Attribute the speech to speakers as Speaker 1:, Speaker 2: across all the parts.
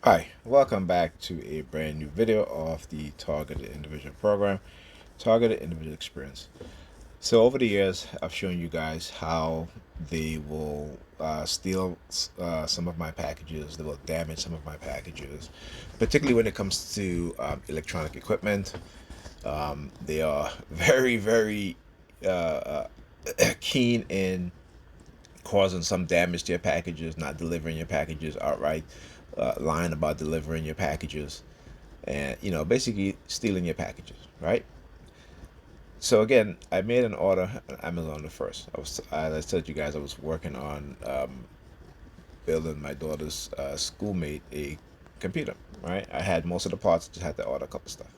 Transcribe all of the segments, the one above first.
Speaker 1: Hi, welcome back to a brand new video of the Targeted Individual Program, Targeted Individual Experience. So over the years, I've shown you guys how they will steal some of my packages, they will damage some of my packages, particularly when it comes to electronic equipment. They are very keen in causing some damage to your packages, not delivering your packages outright, lying about delivering your packages, and basically stealing your packages, right? So again, I made an order on Amazon the first. As I told you guys, I was working on building my daughter's schoolmate a computer. Right, I had most of the parts, just had to order a couple stuff.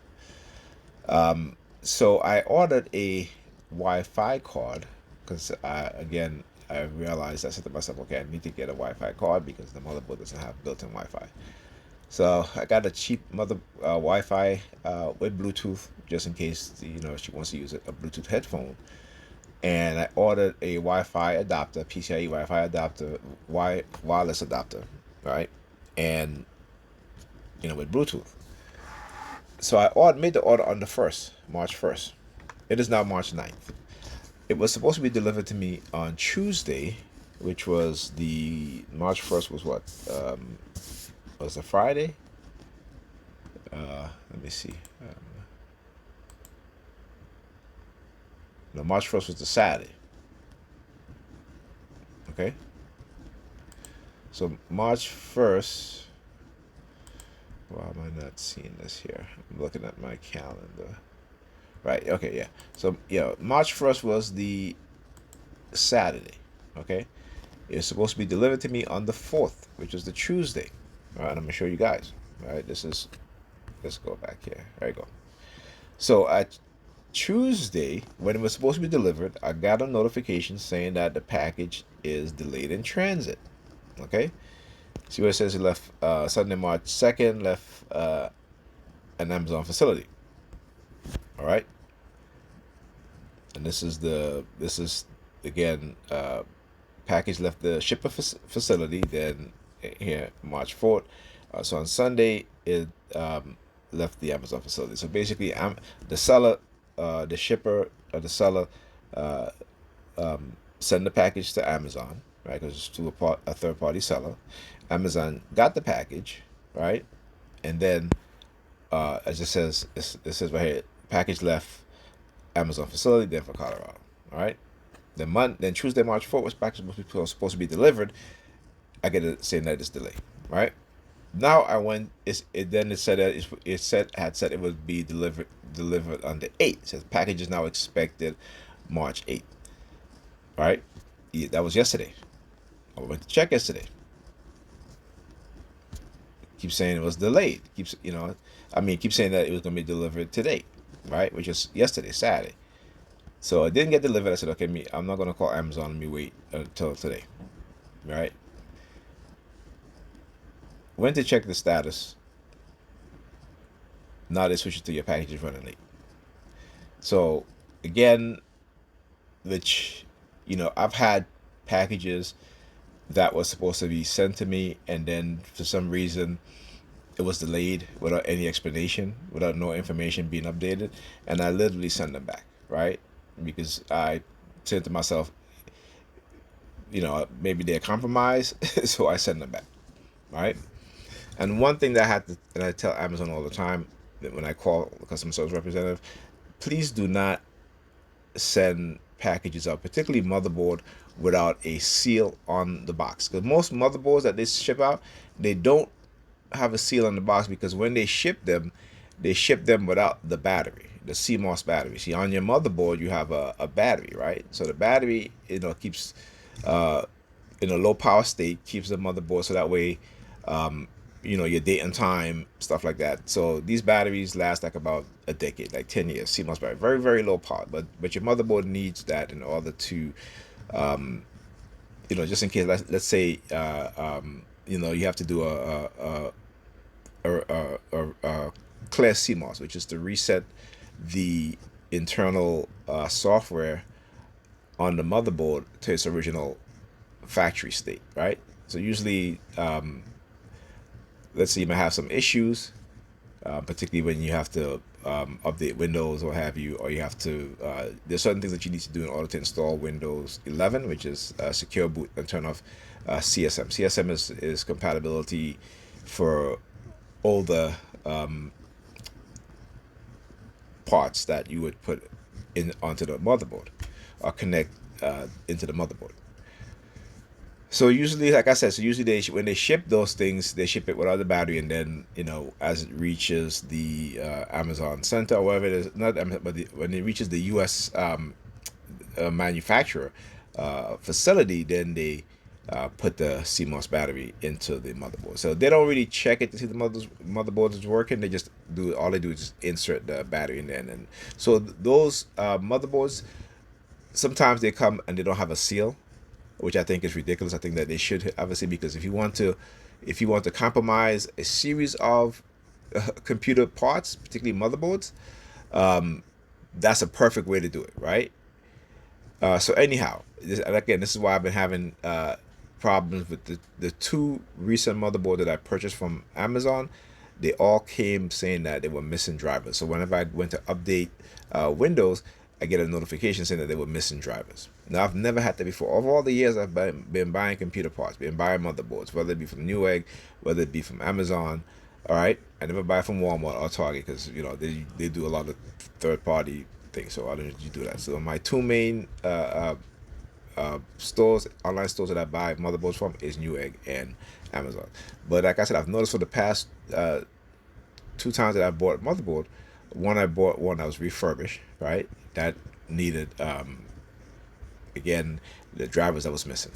Speaker 1: So I ordered a Wi-Fi card because I realized, I said to myself, okay, I need to get a Wi-Fi card because the motherboard doesn't have built-in Wi-Fi. So I got a cheap mother Wi-Fi with Bluetooth, just in case she wants to use a Bluetooth headphone. And I ordered a Wi-Fi adapter, PCIe Wi-Fi adapter, wireless adapter, right? And with Bluetooth. So made the order on the March 1st. It is now March 9th. It was supposed to be delivered to me on Tuesday, which was the March 1st was what? Was a Friday? Let me see. No, March 1st was the Saturday. Okay. So March 1st. Why am I not seeing this here? I'm looking at my calendar. Right. Okay. Yeah. So yeah, March 1st was the Saturday. Okay. It was supposed to be delivered to me on the 4th, which is the Tuesday. All right. I'm gonna show you guys. All right. This is. Let's go back here. There you go. So at Tuesday, when it was supposed to be delivered, I got a notification saying that the package is delayed in transit. Okay. See what it says? It left Sunday, March 2nd, left an Amazon facility. All right. And this is again, package left the shipper facility. Then here March 4th. So on Sunday it left the Amazon facility. So basically, the seller, the shipper, or the seller uh, send the package to Amazon, right? Because it's to a third party seller. Amazon got the package, right? And then, as it says right here, package left Amazon facility, then for Colorado. All right. Then Tuesday, March 4th, was package supposed to be delivered. I get it saying that it's delayed. Right. Now I went. It said that it said it would be delivered on the 8th. It says package is now expected March 8th. Right. Yeah, that was yesterday. I went to check yesterday. Keep saying it was delayed. Keep saying that it was going to be delivered today, right? Which is yesterday, Saturday. So it didn't get delivered. I said, okay, I'm not gonna call Amazon. Let me wait until today, right? Went to check the status. Now they switch it to your package is running late. So again, which I've had packages that was supposed to be sent to me, and then for some reason it was delayed without any explanation, without no information being updated, and I literally sent them back, right? Because I said to myself, maybe they're compromised, so I send them back, right? And one thing that I tell Amazon all the time, that when I call the customer service representative, please do not send packages out, particularly motherboard, without a seal on the box. Because most motherboards that they ship out, they don't have a seal on the box, because when they ship them without the battery, the CMOS battery. See, on your motherboard, you have a battery, right? So the battery, keeps uh, in a low power state, keeps the motherboard so that way, your date and time, stuff like that. So these batteries last like about a decade, like 10 years. CMOS battery, very, very low power. But your motherboard needs that in order to, just in case, let's say, you have to do a clear CMOS, which is to reset the internal software on the motherboard to its original factory state, right? So usually, let's say you might have some issues, particularly when you have to update Windows or have you, or you have to. There's certain things that you need to do in order to install Windows 11, which is secure boot, and turn off CSM. CSM is compatibility for all the parts that you would put in onto the motherboard or connect into the motherboard. So usually, like I said, so usually when they ship those things, they ship it without the battery, and then as it reaches the Amazon Center or wherever it is, not but when it reaches the U.S. Manufacturer facility, then they put the CMOS battery into the motherboard. So they don't really check it to see the motherboard is working. They just do all they do is just insert the battery in there, and so those motherboards sometimes they come and they don't have a seal, which I think is ridiculous. I think that they should, obviously, because if you want to compromise a series of computer parts, particularly motherboards, that's a perfect way to do it, right? So anyhow, and again, this is why I've been having problems with the two recent motherboard that I purchased from Amazon. They all came saying that they were missing drivers. So whenever I went to update Windows, I get a notification saying that they were missing drivers. Now, I've never had that before. Of all the years I've been buying computer parts, been buying motherboards, whether it be from Newegg, whether it be from Amazon, all right? I never buy from Walmart or Target because, they do a lot of third-party things, so I don't usually do that. So my two main stores, online stores that I buy motherboards from is Newegg and Amazon. But like I said, I've noticed for the past two times that I bought a motherboard, I bought one that was refurbished, right? That needed again the drivers that was missing,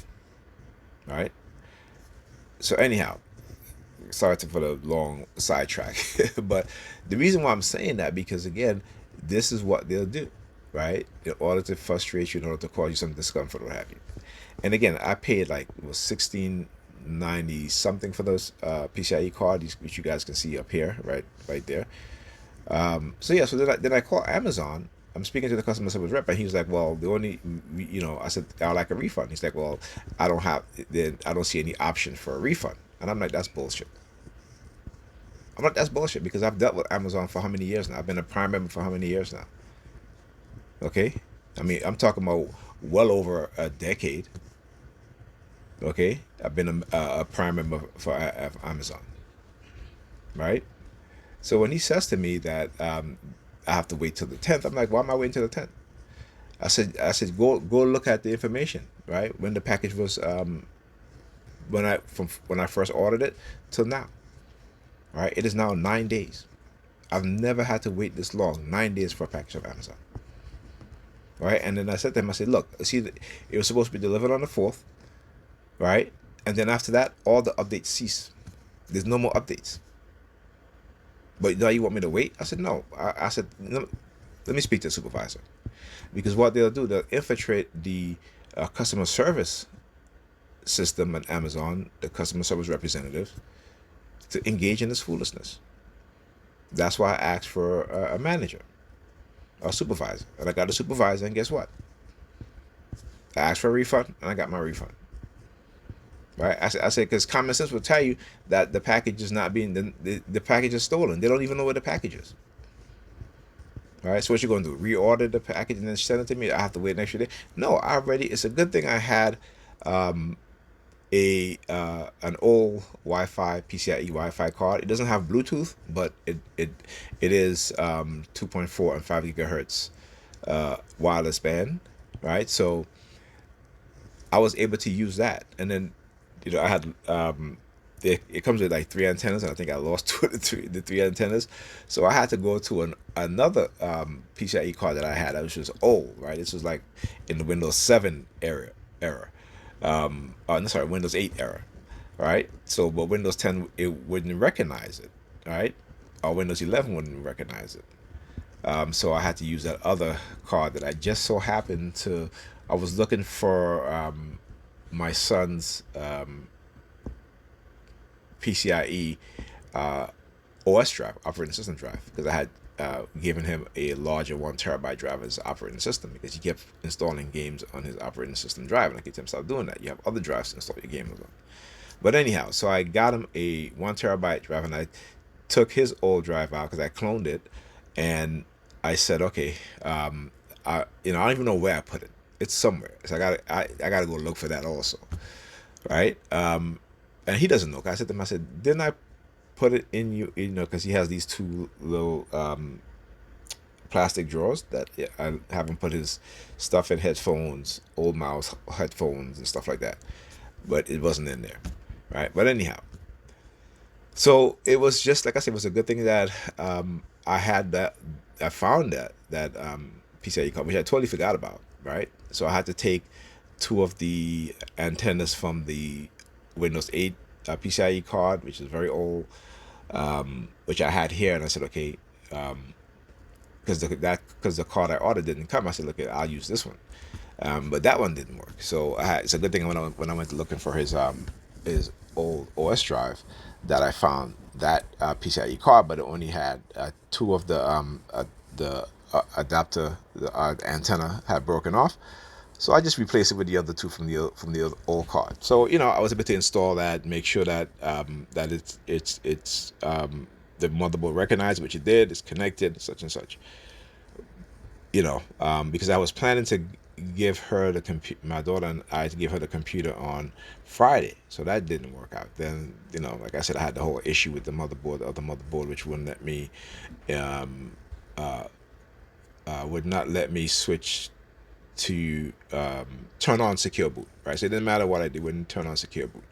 Speaker 1: right? So anyhow, sorry for the long sidetrack, but the reason why I'm saying that, because again, this is what they'll do, right? In order to frustrate you, in order to cause you some discomfort, what have you. And again, I paid like it was 1690 something for those PCIe cards, which you guys can see up here, right there. So yeah, so then I call Amazon. I'm speaking to the customer service rep, and he was like, "Well, the only, I said I'd like a refund." He's like, "Well, I don't see any option for a refund." And I'm like, "That's bullshit." I'm like, "That's bullshit," because I've dealt with Amazon for how many years now? I've been a Prime member for how many years now? Okay, I mean, I'm talking about well over a decade. Okay, I've been a Prime member for Amazon, right? So when he says to me that I have to wait till the 10th, I'm like, why am I waiting till the 10th? I said, go look at the information, right? When the package was when I first ordered it till now, right? It is now 9 days. I've never had to wait this long, 9 days for a package of Amazon, right? And then I said to him, I said, look, see, it was supposed to be delivered on the 4th, right? And then after that, all the updates cease. There's no more updates. But now you want me to wait? I said, no. I said, no, let me speak to the supervisor. Because what they'll do, they'll infiltrate the customer service system at Amazon, the customer service representative, to engage in this foolishness. That's why I asked for a manager, a supervisor. And I got a supervisor, and guess what? I asked for a refund, and I got my refund. Right? I said, because common sense will tell you that the package is not being, the package is stolen. They don't even know where the package is. All right, so what you're going to do? Reorder the package and then send it to me? I have to wait an extra day? No, it's a good thing I had an old Wi-Fi PCIe Wi-Fi card. It doesn't have Bluetooth, but it is 2.4 and 5 gigahertz wireless band, right? So I was able to use that, and then I had it comes with like 3 antennas, and I think I lost two of the three antennas, so I had to go to another PCIe card that I had, which was old, right? This was like in the Windows 7 era. No, sorry, Windows 8 era, right? So, but Windows 10 it wouldn't recognize it, right? Or Windows 11 wouldn't recognize it. So I had to use that other card that I just so happened to. I was looking for my son's PCIe OS drive, operating system drive, because I had given him a larger 1 terabyte drive as operating system because he kept installing games on his operating system drive, and I kept him stop doing that. You have other drives to install your games on. But anyhow, so I got him a 1 terabyte drive, and I took his old drive out because I cloned it, and I said, okay, I don't even know where I put it. It's somewhere, so I got to go look for that also, right? And he doesn't know. I said to him, I said, didn't I put it in because he has these two little plastic drawers that, yeah, I have him put his stuff in, headphones, old mouse headphones and stuff like that, but it wasn't in there, right? But anyhow, so it was just like I said, it was a good thing that I had that. I found that PCIe card, which I totally forgot about. Right, so I had to take two of the antennas from the Windows 8 PCIe card, which is very old, which I had here, and I said, okay, because the card I ordered didn't come, I said, look, I'll use this one. But that one didn't work. So it's a good thing when I went looking for his old OS drive that I found that PCIe card, but it only had two of the adapter, the antenna had broken off. So I just replaced it with the other two from the old card. So I was able to install that, make sure that that it's the motherboard recognized, which it did. It's connected, such and such. Because I was planning to give her my daughter and I to give her the computer on Friday, so that didn't work out. Then like I said, I had the whole issue with the motherboard, the other motherboard, which wouldn't let me, um, would not let me switch to turn on secure boot. Right, so it didn't matter what I did, wouldn't turn on secure boot.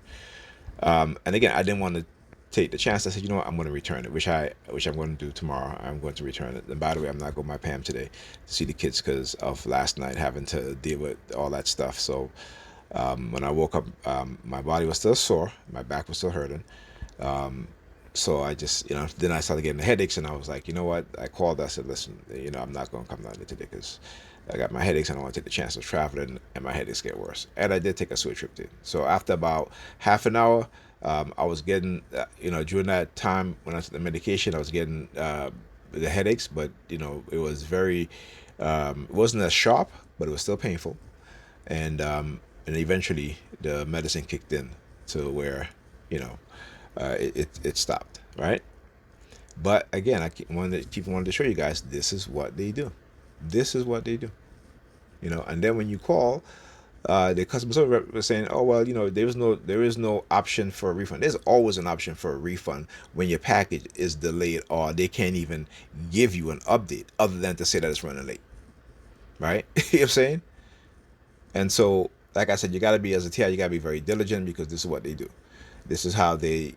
Speaker 1: And again, I didn't want to take the chance. I said, what, I'm going to return it, which I'm going to do tomorrow. I'm going to return it. And by the way, I'm not going to my Pam today to see the kids because of last night having to deal with all that stuff. So when I woke up, my body was still sore, my back was still hurting. So I just, then I started getting the headaches, and I was like, you know what? I called. I said, listen, I'm not going to come down there today because I got my headaches. I don't want to take the chance of traveling, and my headaches get worse. And I did take a switch trip then. So after about half an hour, I was getting, during that time when I took the medication, I was getting the headaches, but it was very, it wasn't as sharp, but it was still painful, and eventually the medicine kicked in to where, you know, it stopped, right? But again, I wanted to show you guys this is what they do. This is what they do. And then when you call, the customer service rep was saying, "Oh well, there is no option for a refund. There's always an option for a refund when your package is delayed, or they can't even give you an update other than to say that it's running late, right?" You know what I'm saying? And so, like I said, you got to be, as a TI, you got to be very diligent because this is what they do. This is how they